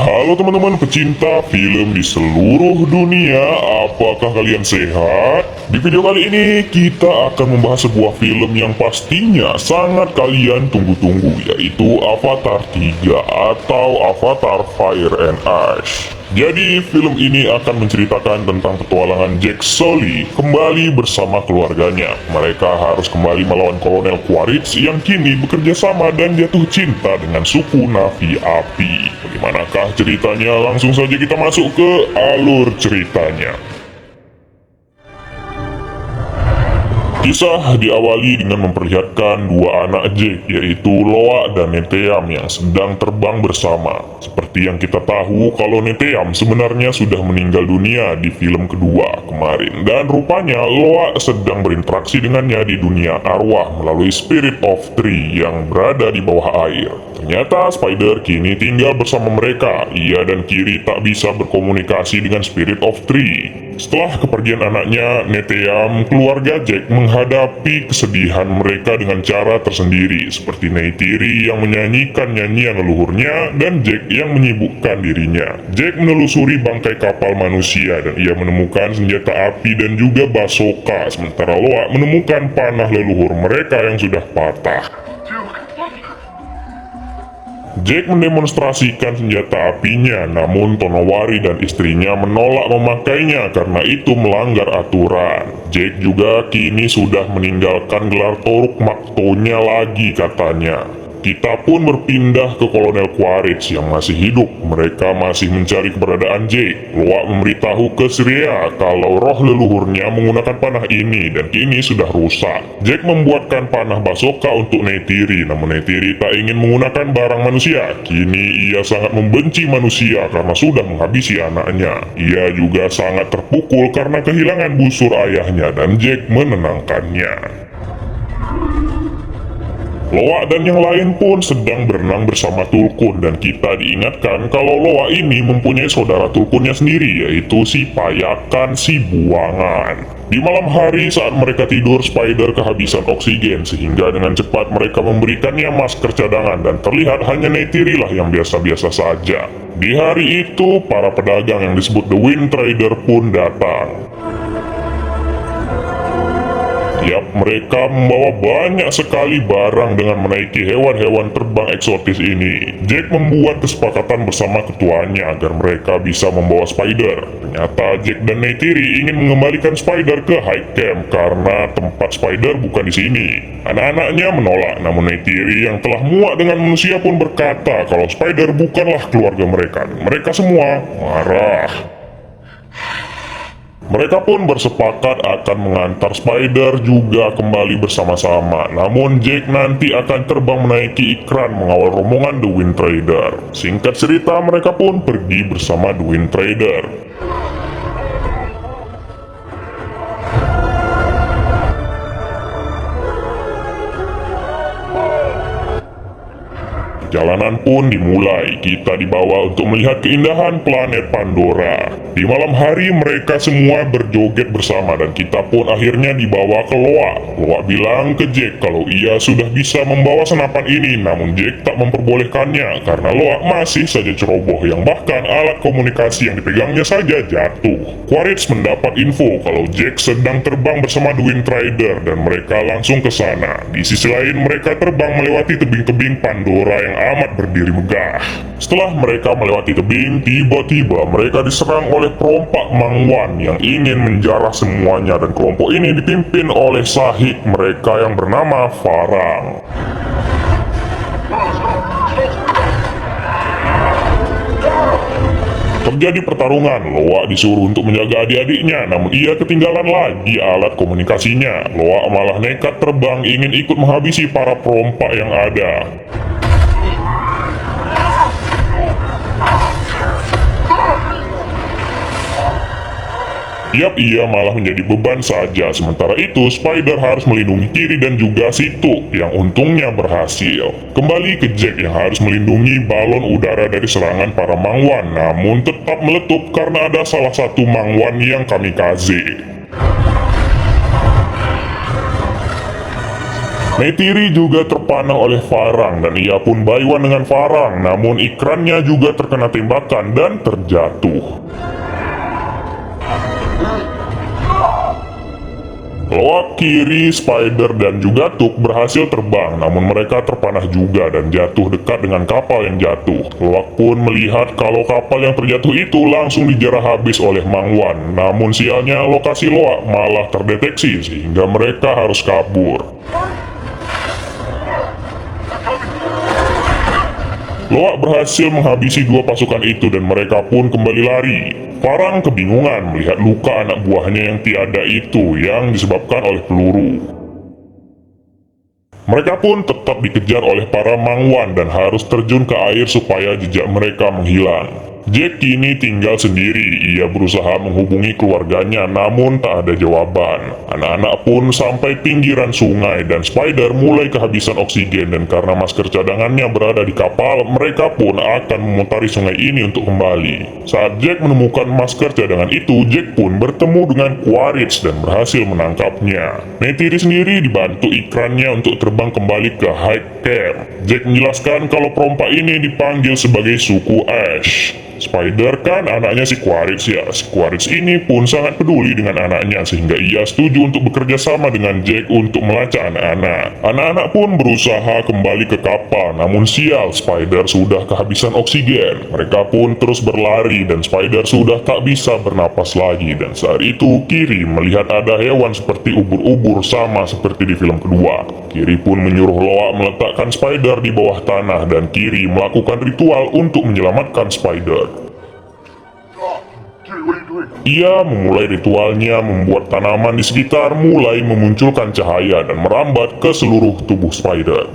Halo teman-teman pecinta film di seluruh dunia, apakah kalian sehat? Di video kali ini kita akan membahas sebuah film yang pastinya sangat kalian tunggu-tunggu, yaitu Avatar 3 atau Avatar Fire and Ash. Jadi film ini akan menceritakan tentang petualangan Jack Sully kembali bersama keluarganya. Mereka harus kembali melawan Kolonel Quaritch yang kini bekerja sama dan jatuh cinta dengan suku Navi Api. Bagaimanakah ceritanya? Langsung saja kita masuk ke alur ceritanya. Kisah diawali dengan memperlihatkan dua anak Jack, yaitu Loa dan Neteyam yang sedang terbang bersama. Seperti yang kita tahu kalau Neteyam sebenarnya sudah meninggal dunia di film kedua kemarin. Dan rupanya Loa sedang berinteraksi dengannya di dunia arwah melalui Spirit of Tree yang berada di bawah air. Ternyata Spider kini tinggal bersama mereka. Ia dan Kiri tak bisa berkomunikasi dengan Spirit of Tree. Setelah kepergian anaknya, Neteyam, keluarga Jack menghadapi kesedihan mereka dengan cara tersendiri, seperti Neytiri yang menyanyikan nyanyian leluhurnya dan Jack yang menyibukkan dirinya. Jack menelusuri bangkai kapal manusia dan ia menemukan senjata api dan juga basoka, sementara Loa menemukan panah leluhur mereka yang sudah patah. Jack mendemonstrasikan senjata apinya, namun Tonowari dan istrinya menolak memakainya karena itu melanggar aturan. Jack juga kini sudah meninggalkan gelar Toruk Maktonya lagi katanya. Kita pun berpindah ke Kolonel Quaritch yang masih hidup. Mereka masih mencari keberadaan Jack. Loa memberitahu ke Syria kalau roh leluhurnya menggunakan panah ini dan kini sudah rusak. Jack membuatkan panah basoka untuk Neytiri, namun Neytiri tak ingin menggunakan barang manusia. Kini ia sangat membenci manusia karena sudah menghabisi anaknya. Ia juga sangat terpukul karena kehilangan busur ayahnya dan Jack menenangkannya. Loa dan yang lain pun sedang berenang bersama Tulkun dan kita diingatkan kalau Loa ini mempunyai saudara Tulkunnya sendiri, yaitu si Payakan si Buangan. Di malam hari saat mereka tidur, Spider kehabisan oksigen sehingga dengan cepat mereka memberikannya masker cadangan dan terlihat hanya Neytiri lah yang biasa-biasa saja. Di hari itu, para pedagang yang disebut The Wind Trader pun datang. Yap, mereka membawa banyak sekali barang dengan menaiki hewan-hewan terbang eksotis ini. Jack membuat kesepakatan bersama ketuanya agar mereka bisa membawa Spider. Ternyata Jack dan Neytiri ingin mengembalikan Spider ke High Camp karena tempat Spider bukan di sini. Anak-anaknya menolak, namun Neytiri yang telah muak dengan manusia pun berkata kalau Spider bukanlah keluarga mereka. Mereka semua marah. Mereka pun bersepakat akan mengantar Spider juga kembali bersama-sama. Namun Jack nanti akan terbang menaiki ikran mengawal rombongan The Wind Trader. Singkat cerita, mereka pun pergi bersama The Wind Trader. Jalanan pun dimulai. Kita dibawa untuk melihat keindahan planet Pandora. Di malam hari mereka semua berjoget bersama dan kita pun akhirnya dibawa ke Loa. Loa bilang ke Jack kalau ia sudah bisa membawa senapan ini, namun Jack tak memperbolehkannya karena Loa masih saja ceroboh yang bahkan alat komunikasi yang dipegangnya saja jatuh. Quaritch mendapat info kalau Jack sedang terbang bersama The Wind Trader dan mereka langsung ke sana. Di sisi lain mereka terbang melewati tebing-tebing Pandora yang amat berdiri megah. Setelah mereka melewati tebing, tiba-tiba mereka diserang oleh perompak Mangwan yang ingin menjarah semuanya dan kelompok ini dipimpin oleh sahib mereka yang bernama Farang. Terjadi pertarungan. Loa disuruh untuk menjaga adik-adiknya, namun ia ketinggalan lagi alat komunikasinya. Loa malah nekat terbang ingin ikut menghabisi para perompak yang ada. Yap, ia malah menjadi beban saja. Sementara itu, Spider harus melindungi Kiri dan juga Situ, yang untungnya berhasil. Kembali ke Jack yang harus melindungi balon udara dari serangan para Mangwan, namun tetap meletup karena ada salah satu Mangwan yang kamikaze. Neytiri juga terpanah oleh Farang dan ia pun bayuan dengan Farang, namun ikrannya juga terkena tembakan dan terjatuh. Loak, Kiri, Spider, dan juga Tuk berhasil terbang, namun mereka terpanah juga dan jatuh dekat dengan kapal yang jatuh. Loak pun melihat kalau kapal yang terjatuh itu langsung dijarah habis oleh Mang Wan, namun sialnya lokasi Loak malah terdeteksi sehingga mereka harus kabur. Loak berhasil menghabisi dua pasukan itu dan mereka pun kembali lari. Farang kebingungan melihat luka anak buahnya yang tiada itu yang disebabkan oleh peluru. Mereka pun tetap dikejar oleh para Mangwan dan harus terjun ke air supaya jejak mereka menghilang. Jack kini tinggal sendiri, ia berusaha menghubungi keluarganya namun tak ada jawaban. Anak-anak pun sampai pinggiran sungai dan Spider mulai kehabisan oksigen dan karena masker cadangannya berada di kapal, mereka pun akan memutari sungai ini untuk kembali. Saat Jack menemukan masker cadangan itu, Jack pun bertemu dengan Quaritch dan berhasil menangkapnya. Neytiri sendiri dibantu ikrannya untuk terbang kembali ke High Camp. Jack menjelaskan kalau perompak ini dipanggil sebagai suku Ash. Spider kan anaknya si Quaritch ya. Si Quaritch ini pun sangat peduli dengan anaknya sehingga ia setuju untuk bekerja sama dengan Jack untuk melacak anak-anak. Anak-anak pun berusaha kembali ke kapal, namun sial, Spider sudah kehabisan oksigen. Mereka pun terus berlari dan Spider sudah tak bisa bernapas lagi. Dan saat itu Kiri melihat ada hewan seperti ubur-ubur sama seperti di film kedua. Kiri pun menyuruh Loak meletakkan Spider di bawah tanah dan Kiri melakukan ritual untuk menyelamatkan Spider. Ia memulai ritualnya membuat tanaman di sekitar mulai memunculkan cahaya dan merambat ke seluruh tubuh Spider.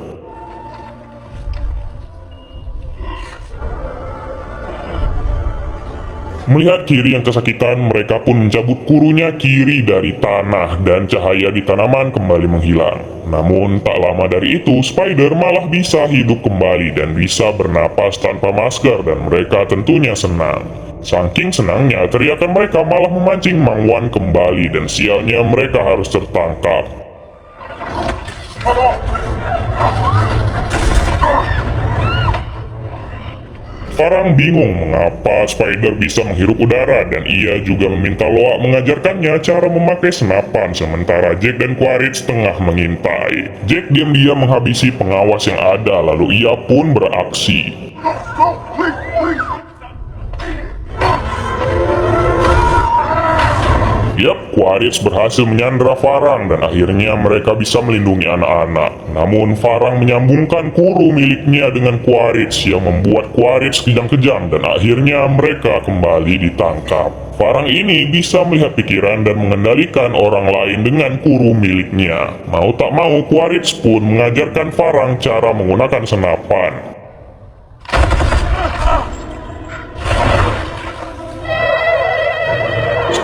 Melihat Kiri yang kesakitan, mereka pun mencabut kurunya Kiri dari tanah dan cahaya di tanaman kembali menghilang. Namun tak lama dari itu, Spider malah bisa hidup kembali dan bisa bernapas tanpa masker dan mereka tentunya senang. Saking senangnya, teriakan mereka malah memancing Mang Wan kembali dan sialnya mereka harus tertangkap. Farang bingung mengapa Spider bisa menghirup udara dan ia juga meminta Loak mengajarkannya cara memakai senapan sementara Jack dan Quaritch tengah mengintai. Jack diam-diam menghabisi pengawas yang ada lalu ia pun beraksi. Yap, Quaritch berhasil menyandra Farang dan akhirnya mereka bisa melindungi anak-anak. Namun Farang menyambungkan kuru miliknya dengan Quaritch yang membuat Quaritch kejang-kejang dan akhirnya mereka kembali ditangkap. Farang ini bisa melihat pikiran dan mengendalikan orang lain dengan kuru miliknya. Mau tak mau, Quaritch pun mengajarkan Farang cara menggunakan senapan.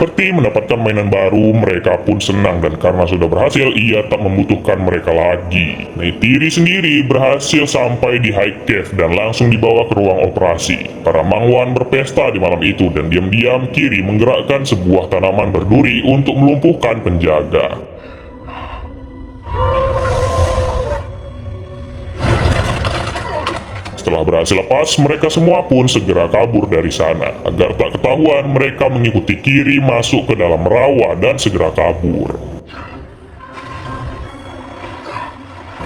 Seperti mendapatkan mainan baru, mereka pun senang dan karena sudah berhasil, ia tak membutuhkan mereka lagi. Neytiri sendiri berhasil sampai di High Cave dan langsung dibawa ke ruang operasi. Para Mangwan berpesta di malam itu dan diam-diam Kiri menggerakkan sebuah tanaman berduri untuk melumpuhkan penjaga. Setelah berhasil lepas, mereka semua pun segera kabur dari sana. Agar tak ketahuan, mereka mengikuti Kiri masuk ke dalam rawa dan segera kabur.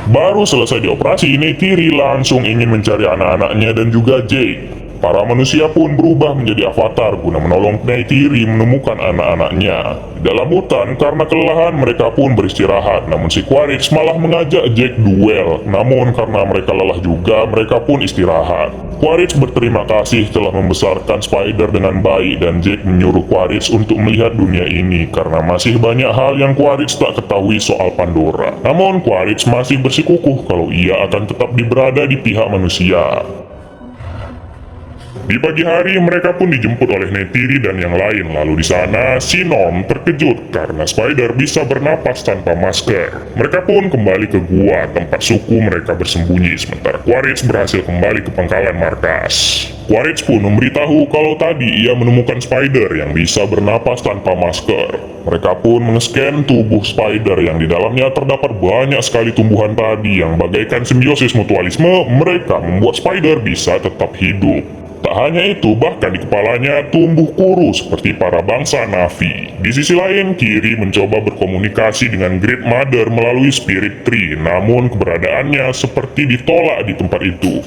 Baru selesai dioperasi, Neytiri langsung ingin mencari anak-anaknya dan juga Jake. Para manusia pun berubah menjadi avatar guna menolong Neytiri menemukan anak-anaknya. Di dalam hutan, karena kelelahan mereka pun beristirahat, namun si Quaritch malah mengajak Jack duel. Namun karena mereka lelah juga, mereka pun istirahat. Quaritch berterima kasih telah membesarkan Spider dengan baik dan Jack menyuruh Quaritch untuk melihat dunia ini karena masih banyak hal yang Quaritch tak ketahui soal Pandora. Namun Quaritch masih bersikukuh kalau ia akan tetap berada di pihak manusia. Di pagi hari mereka pun dijemput oleh Neytiri dan yang lain. Lalu di sana si Norm terkejut karena Spider bisa bernapas tanpa masker. Mereka pun kembali ke gua tempat suku mereka bersembunyi sementara Quaritch berhasil kembali ke pangkalan markas. Quaritch pun memberitahu kalau tadi ia menemukan spider yang bisa bernapas tanpa masker. Mereka pun men-scan tubuh spider yang di dalamnya terdapat banyak sekali tumbuhan tadi yang bagaikan simbiosis mutualisme. Mereka membuat spider bisa tetap hidup. Tak hanya itu, bahkan di kepalanya tumbuh kuru seperti para bangsa Na'vi. Di sisi lain, Kiri mencoba berkomunikasi dengan Great Mother melalui Spirit Tree, namun keberadaannya seperti ditolak di tempat itu.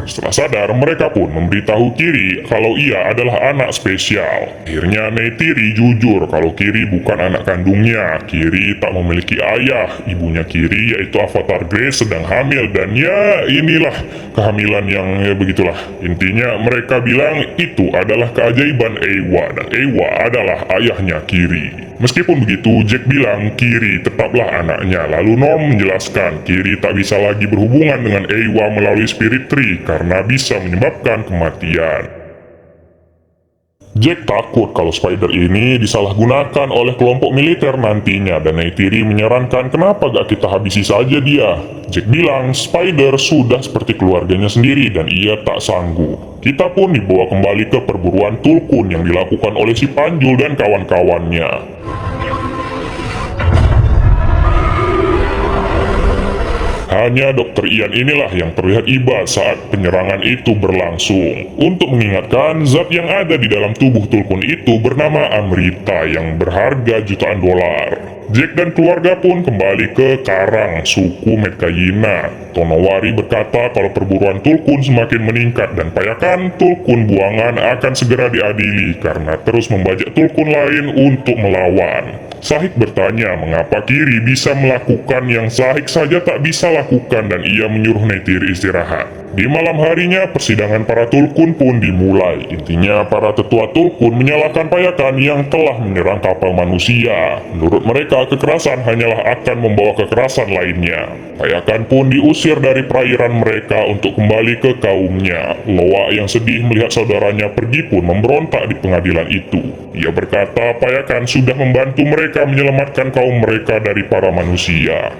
Setelah sadar, mereka pun memberitahu Kiri kalau ia adalah anak spesial. Akhirnya Neytiri jujur kalau Kiri bukan anak kandungnya. Kiri tak memiliki ayah. Ibunya Kiri yaitu Avatar Grace sedang hamil, dan ya inilah kehamilan yang ya begitulah. Intinya mereka bilang itu adalah keajaiban Eywa, dan Eywa adalah ayahnya Kiri. Meskipun begitu, Jack bilang Kiri tetaplah anaknya. Lalu Norm menjelaskan Kiri tak bisa lagi berhubungan dengan Eywa melalui Spirit Tree karena bisa menyebabkan kematian. Jack takut kalau spider ini disalahgunakan oleh kelompok militer nantinya, dan Neytiri menyarankan kenapa gak kita habisi saja dia. Jack bilang spider sudah seperti keluarganya sendiri dan ia tak sanggup. Kita pun dibawa kembali ke perburuan Tulkun yang dilakukan oleh si Panjul dan kawan-kawannya. Hanya Dr. Ian inilah yang terlihat iba saat penyerangan itu berlangsung. Untuk mengingatkan, zat yang ada di dalam tubuh Tulkun itu bernama Amrita yang berharga jutaan dolar. Jack dan keluarga pun kembali ke karang suku Metkayina. Tonowari berkata kalau perburuan Tulkun semakin meningkat dan payakan Tulkun buangan akan segera diadili karena terus membajak Tulkun lain untuk melawan. Sahik bertanya mengapa Kiri bisa melakukan yang Sahik saja tak bisa lakukan, dan ia menyuruh Neytiri istirahat. Di malam harinya persidangan para Tulkun pun dimulai. Intinya para tetua Tulkun menyalahkan payakan yang telah menyerang kapal manusia. Menurut mereka kekerasan hanyalah akan membawa kekerasan lainnya. Payakan pun diusir dari perairan mereka untuk kembali ke kaumnya. Loa yang sedih melihat saudaranya pergi pun memberontak di pengadilan itu. Ia berkata payakan sudah membantu mereka menyelamatkan kaum mereka dari para manusia.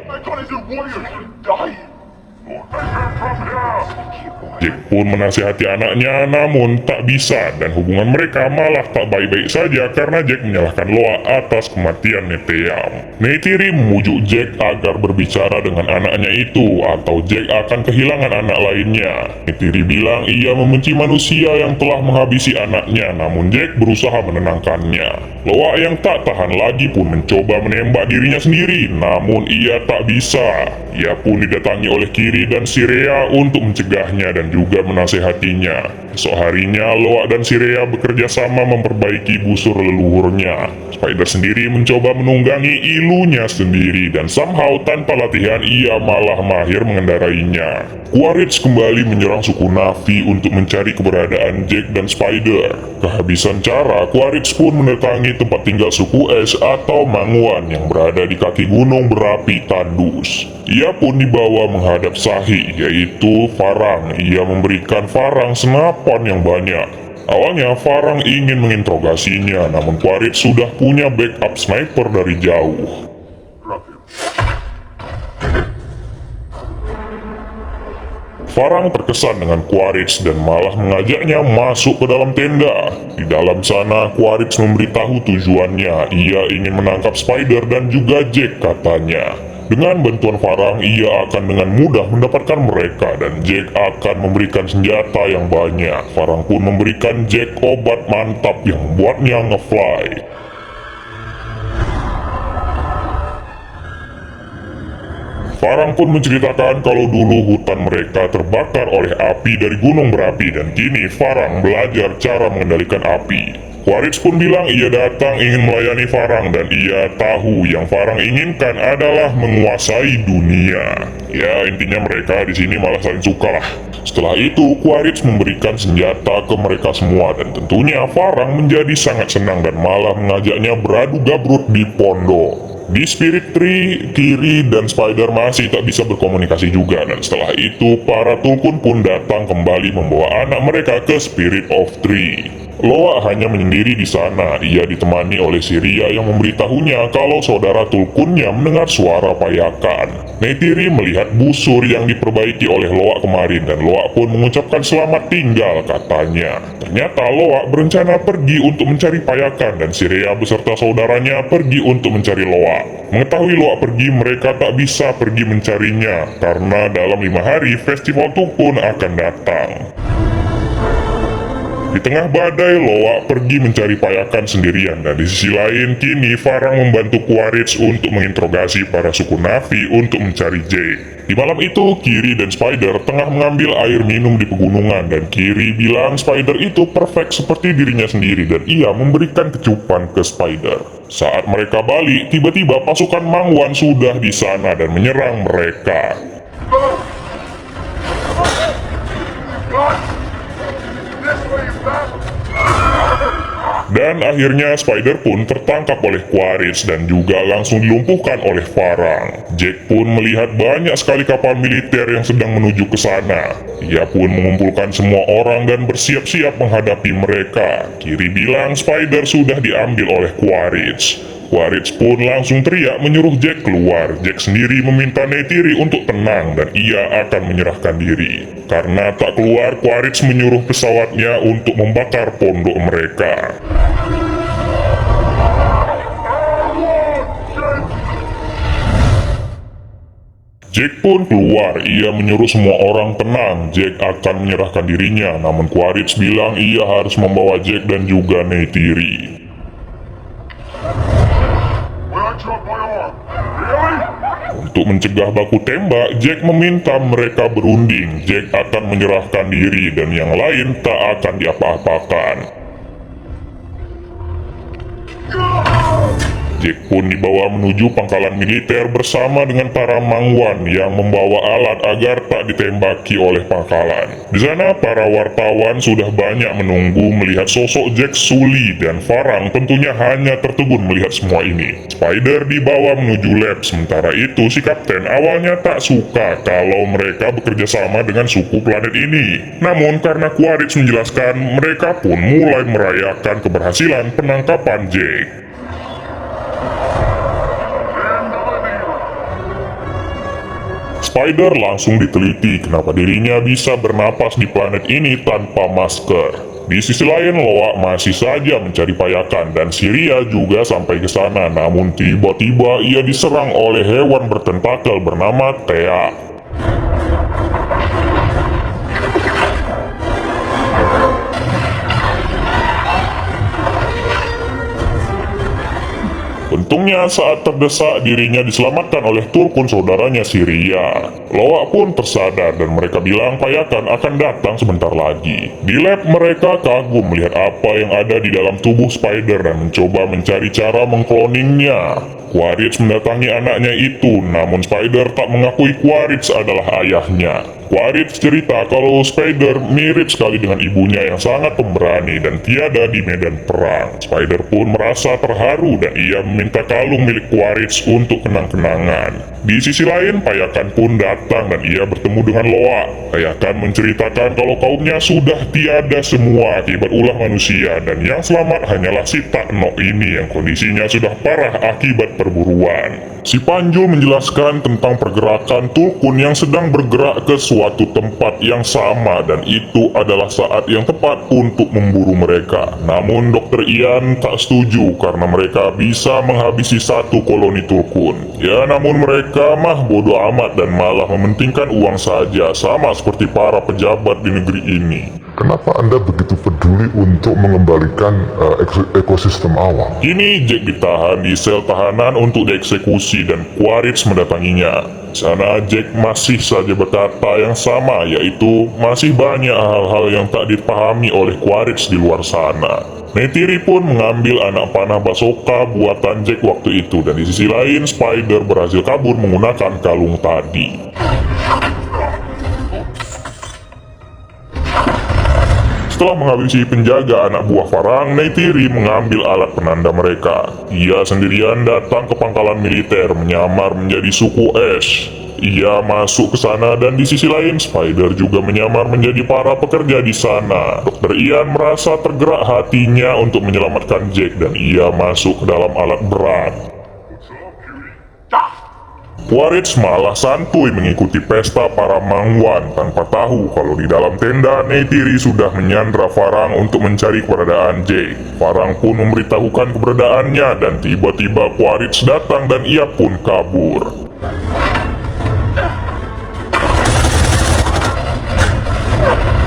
Jack pun menasihati anaknya namun tak bisa, dan hubungan mereka malah tak baik-baik saja karena Jack menyalahkan Loa atas kematian Neteyam. Neytiri memujuk Jack agar berbicara dengan anaknya itu atau Jack akan kehilangan anak lainnya. Neytiri bilang ia membenci manusia yang telah menghabisi anaknya, namun Jack berusaha menenangkannya. Loa yang tak tahan lagi pun mencoba menembak dirinya sendiri, namun ia tak bisa. Ia pun didatangi oleh Kiri dan Sirea untuk mencegahnya dan juga menasehatinya. Esok harinya, Loa dan Sirea bekerja sama memperbaiki busur leluhurnya. Spider sendiri mencoba menunggangi ilunya sendiri, dan somehow tanpa latihan ia malah mahir mengendarainya. Quaritch kembali menyerang suku Na'vi untuk mencari keberadaan Jack dan Spider. Kehabisan cara, Quaritch pun mendatangi tempat tinggal suku Es atau Manguan yang berada di kaki gunung berapi tandus. Ia pun dibawa menghadap Sahik, yaitu Farang. Ia memberikan Farang senapan yang banyak. Awalnya Farang ingin menginterogasinya, namun Quaritch sudah punya backup sniper dari jauh. Farang terkesan dengan Quaritch dan malah mengajaknya masuk ke dalam tenda. Di dalam sana, Quaritch memberitahu tujuannya. Ia ingin menangkap Spider dan juga Jack katanya. Dengan bantuan Farang, ia akan dengan mudah mendapatkan mereka dan Jack akan memberikan senjata yang banyak. Farang pun memberikan Jack obat mantap yang membuatnya nge-fly. Farang pun menceritakan kalau dulu hutan mereka terbakar oleh api dari gunung berapi dan kini Farang belajar cara mengendalikan api. Quaritch pun bilang ia datang ingin melayani Farang dan ia tahu yang Farang inginkan adalah menguasai dunia. Ya, intinya mereka di sini malah saling suka lah. Setelah itu, Quaritch memberikan senjata ke mereka semua dan tentunya Farang menjadi sangat senang dan malah mengajaknya beradu gabrut di pondok. Di Spirit Tree, Kiri dan Spider masih tak bisa berkomunikasi juga, dan setelah itu para Tulkun pun datang kembali membawa anak mereka ke Spirit of Tree. Loa hanya menyendiri di sana. Ia ditemani oleh Siria yang memberitahunya kalau saudara Tulkunnya mendengar suara payakan. Neytiri melihat busur yang diperbaiki oleh Loa kemarin, dan Loa pun mengucapkan selamat tinggal katanya. Ternyata Loa berencana pergi untuk mencari payakan, dan Siria beserta saudaranya pergi untuk mencari Loa. Mengetahui Loa pergi, mereka tak bisa pergi mencarinya karena dalam 5 hari festival Tulkun akan datang. Di tengah badai, Loa pergi mencari payakan sendirian, dan di sisi lain kini Farang membantu Quaritch untuk menginterogasi para suku Na'vi untuk mencari Jake. Di malam itu, Kiri dan Spider tengah mengambil air minum di pegunungan, dan Kiri bilang Spider itu perfect seperti dirinya sendiri, dan ia memberikan kecupan ke Spider. Saat mereka balik, tiba-tiba pasukan Mangwan sudah di sana dan menyerang mereka. Dan akhirnya Spider pun tertangkap oleh Quaritch dan juga langsung dilumpuhkan oleh Farang. Jack pun melihat banyak sekali kapal militer yang sedang menuju ke sana. Ia pun mengumpulkan semua orang dan bersiap-siap menghadapi mereka. Kiri bilang Spider sudah diambil oleh Quaritch. Quaritch pun langsung teriak menyuruh Jack keluar. Jack sendiri meminta Neytiri untuk tenang dan ia akan menyerahkan diri. Karena tak keluar, Quaritch menyuruh pesawatnya untuk membakar pondok mereka. Jack pun keluar. Ia menyuruh semua orang tenang. Jack akan menyerahkan dirinya, namun Quaritch bilang ia harus membawa Jack dan juga Neytiri. Untuk mencegah baku tembak, Jack meminta mereka berunding. Jack akan menyerahkan diri dan yang lain tak akan diapa-apakan. Jack pun dibawa menuju pangkalan militer bersama dengan para Mangwan yang membawa alat agar tak ditembaki oleh pangkalan. Di sana para wartawan sudah banyak menunggu melihat sosok Jack Sully, dan Farang tentunya hanya tertegun melihat semua ini. Spider dibawa menuju lab, sementara itu si Kapten awalnya tak suka kalau mereka bekerja sama dengan suku planet ini. Namun karena Quaritch menjelaskan, mereka pun mulai merayakan keberhasilan penangkapan Jack. Spider langsung diteliti kenapa dirinya bisa bernapas di planet ini tanpa masker. Di sisi lain, Loa masih saja mencari payakan dan Siria juga sampai ke sana. Namun tiba-tiba ia diserang oleh hewan bertentakel bernama Thea. Untungnya saat terdesak dirinya diselamatkan oleh Tulkun saudaranya Siria. Loa pun tersadar dan mereka bilang payakan akan datang sebentar lagi. Di lab mereka kagum melihat apa yang ada di dalam tubuh Spider dan mencoba mencari cara mengkloningnya. Quaritch mendatangi anaknya itu, namun Spider tak mengakui Quaritch adalah ayahnya. Quaritch cerita kalau Spider mirip sekali dengan ibunya yang sangat pemberani dan tiada di medan perang. Spider pun merasa terharu dan ia meminta kalung milik Quaritch untuk kenang-kenangan. Di sisi lain, Payakan pun datang dan ia bertemu dengan Loa. Payakan menceritakan kalau kaumnya sudah tiada semua akibat ulah manusia dan yang selamat hanyalah si Takno ini yang kondisinya sudah parah akibat perburuan. Si Panjul menjelaskan tentang pergerakan Tulkun yang sedang bergerak ke suatu tempat yang sama dan itu adalah saat yang tepat untuk memburu mereka. Namun Dr. Ian tak setuju karena mereka bisa menghabisi satu koloni Tulkun. Ya, namun mereka mah bodoh amat dan malah mementingkan uang saja, sama seperti para pejabat di negeri ini. Kenapa Anda begitu peduli untuk mengembalikan ekosistem alam? Kini Jack ditahan di sel tahanan untuk dieksekusi dan Quaritch mendatanginya. Di sana Jack masih saja berkata yang sama, yaitu masih banyak hal-hal yang tak dipahami oleh Quaritch di luar sana. Neytiri pun mengambil anak panah Basoka buatan Jack waktu itu, dan di sisi lain Spider berhasil kabur menggunakan kalung tadi. Setelah menghabisi penjaga anak buah Farang, Neytiri mengambil alat penanda mereka. Ia sendirian datang ke pangkalan militer menyamar menjadi suku Ash. Ia masuk ke sana dan di sisi lain Spider juga menyamar menjadi para pekerja di sana. Dr. Ian merasa tergerak hatinya untuk menyelamatkan Jack dan ia masuk ke dalam alat berat. Quaritch malah santuy mengikuti pesta para Mangwan tanpa tahu kalau di dalam tenda Neytiri sudah menyandra Farang untuk mencari keberadaan Jack. Farang pun memberitahukan keberadaannya dan tiba-tiba Quaritch datang dan ia pun kabur.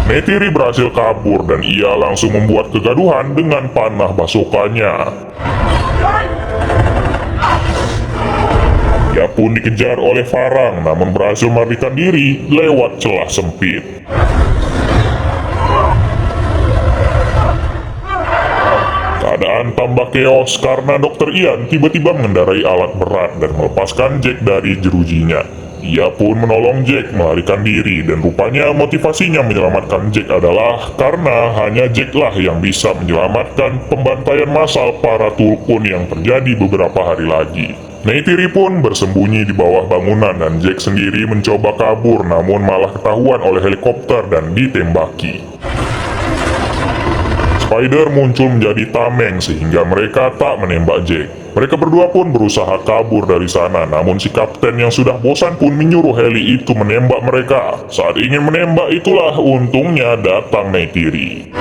Neytiri berhasil kabur dan ia langsung membuat kegaduhan dengan panah basokannya. Ia pun dikejar oleh Farang namun berhasil melarikan diri lewat celah sempit. Keadaan tambah keos karena Dr. Ian tiba-tiba mengendarai alat berat dan melepaskan Jack dari jerujinya. Ia pun menolong Jack melarikan diri dan rupanya motivasinya menyelamatkan Jack adalah karena hanya Jack lah yang bisa menyelamatkan pembantaian massal para Tulkun yang terjadi beberapa hari lagi. Neytiri pun bersembunyi di bawah bangunan dan Jack sendiri mencoba kabur namun malah ketahuan oleh helikopter dan ditembaki. Spider muncul menjadi tameng sehingga mereka tak menembak Jack. Mereka berdua pun berusaha kabur dari sana namun si kapten yang sudah bosan pun menyuruh heli itu menembak mereka. Saat ingin menembak itulah untungnya datang Neytiri.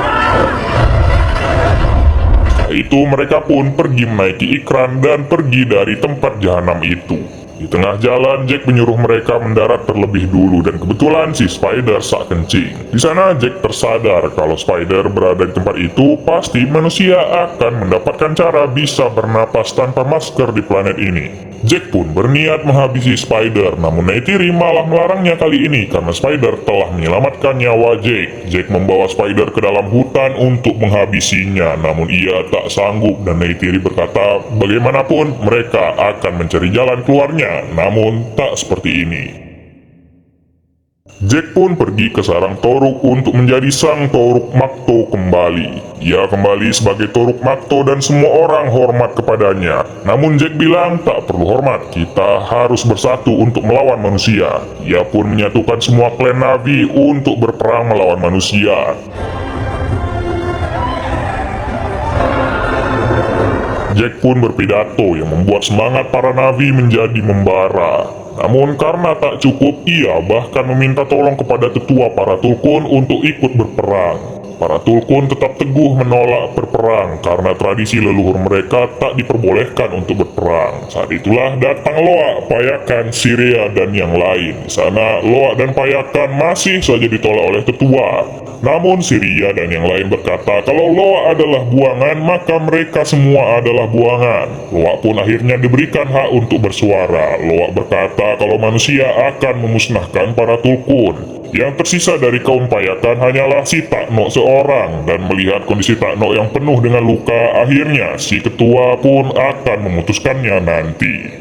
Itu mereka pun pergi menaiki ikran dan pergi dari tempat jahanam itu. Di tengah jalan Jack menyuruh mereka mendarat terlebih dulu dan kebetulan si Spider sak kencing. Di sana Jack tersadar kalau Spider berada di tempat itu pasti manusia akan mendapatkan cara bisa bernapas tanpa masker di planet ini. Jack pun berniat menghabisi Spider namun Neytiri malah melarangnya kali ini karena Spider telah menyelamatkan nyawa Jack. Jack membawa Spider ke dalam hutan untuk menghabisinya namun ia tak sanggup dan Neytiri berkata bagaimanapun mereka akan mencari jalan keluarnya namun tak seperti ini. Jack pun pergi ke sarang Toruk untuk menjadi sang Toruk Makto kembali. Ia kembali sebagai Toruk Makto dan semua orang hormat kepadanya. Namun Jack bilang tak perlu hormat, kita harus bersatu untuk melawan manusia. Ia pun menyatukan semua klan Na'vi untuk berperang melawan manusia. Jack pun berpidato yang membuat semangat para Na'vi menjadi membara. Namun karena tak cukup, ia bahkan meminta tolong kepada tetua para Tulkun untuk ikut berperang. Para Tulkun tetap teguh menolak berperang karena tradisi leluhur mereka tak diperbolehkan untuk berperang. Saat itulah datang Loa, Payakan, Sirea dan yang lain. Di sana Loa dan Payakan masih saja ditolak oleh tetua. Namun Sirea dan yang lain berkata kalau Loa adalah buangan maka mereka semua adalah buangan. Loa pun akhirnya diberikan hak untuk bersuara. Loa berkata kalau manusia akan memusnahkan para Tulkun. Yang tersisa dari kaum Payakan hanyalah si Takno seorang dan melihat kondisi Takno yang penuh dengan luka, akhirnya si ketua pun akan memutuskannya nanti.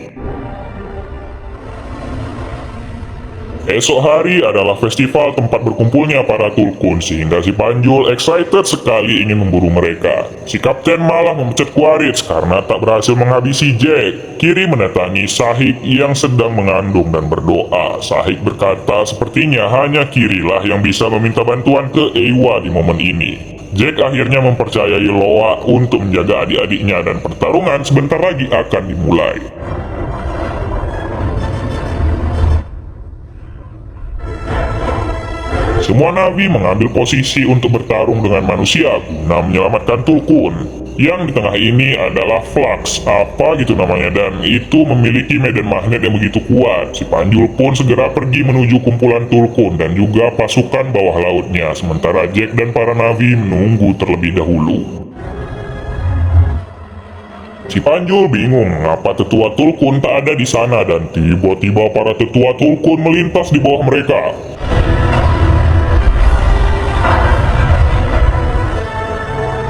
Esok hari adalah festival tempat berkumpulnya para Tulkun sehingga si Panjul excited sekali ingin memburu mereka. Si Kapten malah memecat Quaritch karena tak berhasil menghabisi Jack. Kiri mendatangi Sahik yang sedang mengandung dan berdoa. Sahik berkata sepertinya hanya Kirilah yang bisa meminta bantuan ke Eywa di momen ini. Jack akhirnya mempercayai Loa untuk menjaga adik-adiknya dan pertarungan sebentar lagi akan dimulai. Semua Na'vi mengambil posisi untuk bertarung dengan manusia guna menyelamatkan Tulkun. Yang di tengah ini adalah Flux, apa gitu namanya, dan itu memiliki medan magnet yang begitu kuat. Si Panjul pun segera pergi menuju kumpulan Tulkun dan juga pasukan bawah lautnya, sementara Jack dan para Na'vi menunggu terlebih dahulu. Si Panjul bingung mengapa tetua Tulkun tak ada di sana dan tiba-tiba para tetua Tulkun melintas di bawah mereka.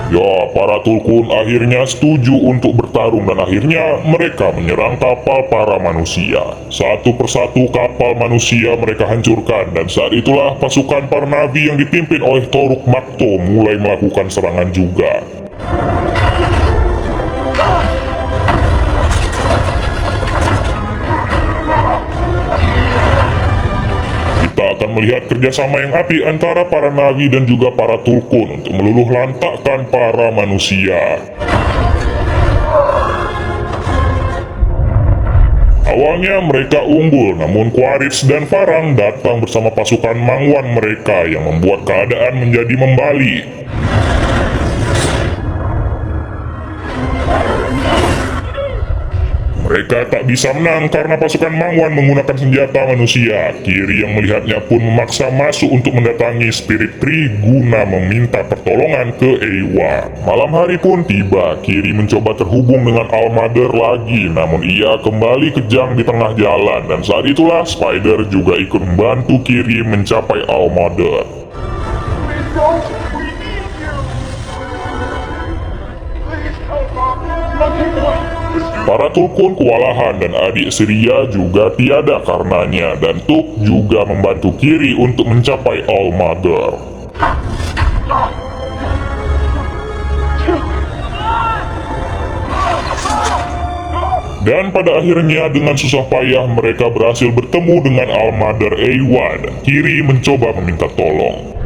Ya, para Tulkun akhirnya setuju untuk bertarung dan akhirnya mereka menyerang kapal para manusia. Satu persatu kapal manusia mereka hancurkan dan saat itulah pasukan para nabi yang dipimpin oleh Toruk Makto mulai melakukan serangan juga. Kita akan melihat kerjasama yang apik antara para nabi dan juga para Tulkun untuk meluluh lantakkan para manusia. Awalnya mereka unggul, namun Quaritch dan Farang datang bersama pasukan Mangwan mereka yang membuat keadaan menjadi membalik. Mereka tak bisa menang karena pasukan Mangwan menggunakan senjata manusia. Kiri yang melihatnya pun memaksa masuk untuk mendatangi Spirit Tree guna meminta pertolongan ke Eywa. Malam hari pun tiba, Kiri mencoba terhubung dengan All-Mother lagi, namun ia kembali kejang di tengah jalan dan saat itulah Spider juga ikut membantu Kiri mencapai All-Mother. Para Tulkun kewalahan dan adik Syria juga tiada karenanya dan Tuk juga membantu Kiri untuk mencapai All-Mother. Dan pada akhirnya dengan susah payah mereka berhasil bertemu dengan All-Mother Eywa dan Kiri mencoba meminta tolong.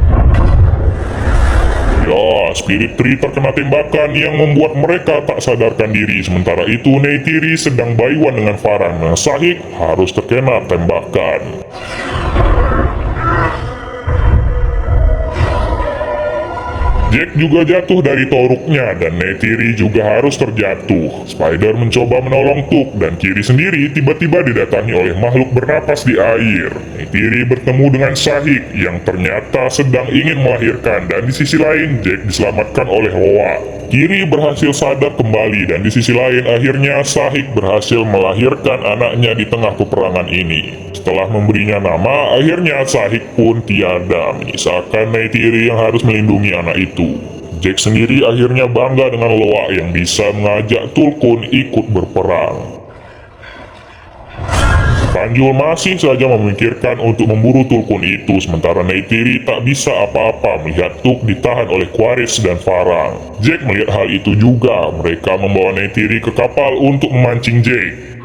Ya, Spirit Tree terkena tembakan yang membuat mereka tak sadarkan diri. Sementara itu Neytiri sedang bayuan dengan Farang dan Sahik harus terkena tembakan. Jack juga jatuh dari toruknya dan Neytiri juga harus terjatuh. Spider mencoba menolong Tuk dan Kiri sendiri tiba-tiba didatangi oleh makhluk bernapas di air. Neytiri bertemu dengan Sahik yang ternyata sedang ingin melahirkan dan di sisi lain Jack diselamatkan oleh Hoa. Kiri berhasil sadar kembali dan di sisi lain akhirnya Sahik berhasil melahirkan anaknya di tengah peperangan ini. Setelah memberinya nama, akhirnya Sahik pun tiada, menyisakan Neytiri yang harus melindungi anak itu. Jack sendiri akhirnya bangga dengan Loa yang bisa mengajak Tulkun ikut berperang. Panjul masih saja memikirkan untuk memburu Tulkun itu, sementara Neytiri tak bisa apa-apa melihat Tuk ditahan oleh Quaritch dan Farang. Jack melihat hal itu juga, mereka membawa Neytiri ke kapal untuk memancing Jack.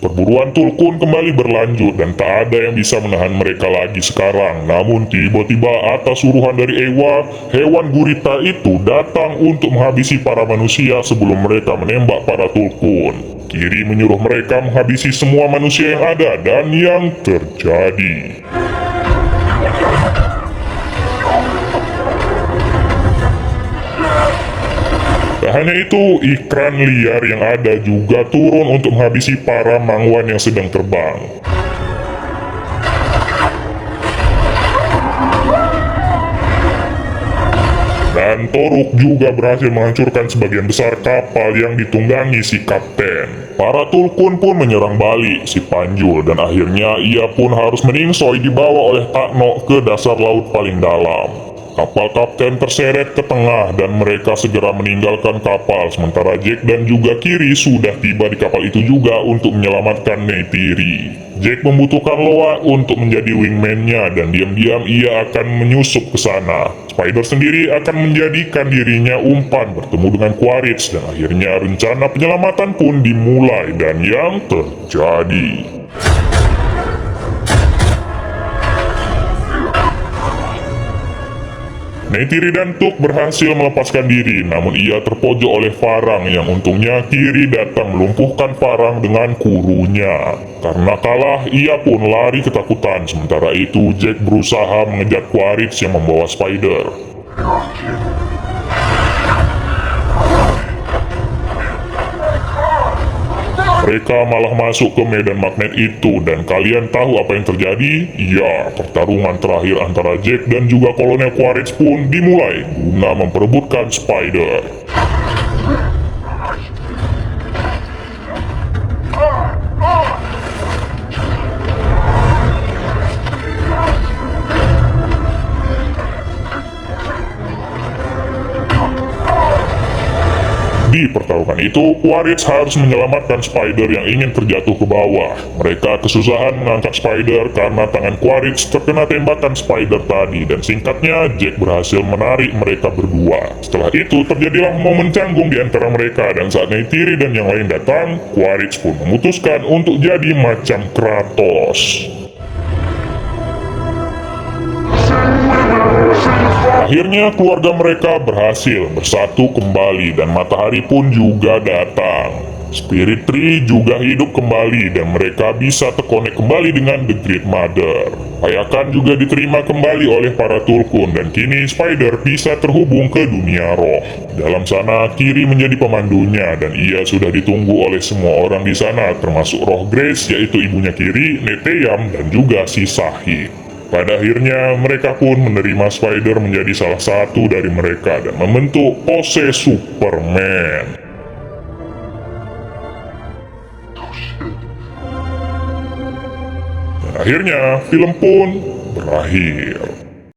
Perburuan Tulkun kembali berlanjut dan tak ada yang bisa menahan mereka lagi sekarang. Namun tiba-tiba atas suruhan dari Eywa, hewan gurita itu datang untuk menghabisi para manusia sebelum mereka menembak para Tulkun. Kiri menyuruh mereka menghabisi semua manusia yang ada dan yang terjadi. Tak hanya itu, ikran liar yang ada juga turun untuk menghabisi para Mangwan yang sedang terbang. Dan Toruk juga berhasil menghancurkan sebagian besar kapal yang ditunggangi si kapten. Para Tulkun pun menyerang balik si Panjul dan akhirnya ia pun harus meningsoi dibawa oleh Takno ke dasar laut paling dalam. Kapal kapten terseret ke tengah dan mereka segera meninggalkan kapal sementara Jack dan juga Kiri sudah tiba di kapal itu juga untuk menyelamatkan Neytiri. Jack membutuhkan Loa untuk menjadi wingman-nya dan diam-diam ia akan menyusup ke sana. Spider sendiri akan menjadikan dirinya umpan bertemu dengan Quaritch dan akhirnya rencana penyelamatan pun dimulai dan yang terjadi. Neytiri dan Tuk berhasil melepaskan diri, namun ia terpojok oleh Farang yang untungnya Kiri datang melumpuhkan Farang dengan kurunya. Karena kalah, ia pun lari ketakutan. Sementara itu, Jack berusaha mengejar Quaritch yang membawa Spider. Mereka malah masuk ke medan magnet itu dan kalian tahu apa yang terjadi? Ya, pertarungan terakhir antara Jack dan juga Kolonel Quaritch pun dimulai guna memperebutkan Spider. Di pertarungan itu, Quaritch harus menyelamatkan Spider yang ingin terjatuh ke bawah. Mereka kesusahan mengangkat Spider karena tangan Quaritch terkena tembakan Spider tadi, dan singkatnya Jack berhasil menarik mereka berdua. Setelah itu terjadilah momen canggung di antara mereka, dan saat Neytiri dan yang lain datang, Quaritch pun memutuskan untuk jadi macam Kratos. Akhirnya keluarga mereka berhasil bersatu kembali dan matahari pun juga datang. Spirit Tree juga hidup kembali dan mereka bisa terkonek kembali dengan The Great Mother. Payakan juga diterima kembali oleh para Tulkun dan kini Spider bisa terhubung ke dunia roh. Dalam sana Kiri menjadi pemandunya dan ia sudah ditunggu oleh semua orang di sana termasuk roh Grace yaitu ibunya Kiri, Neteyam dan juga si Sahid. Pada akhirnya mereka pun menerima Spider menjadi salah satu dari mereka dan membentuk pose Superman. Dan akhirnya film pun berakhir.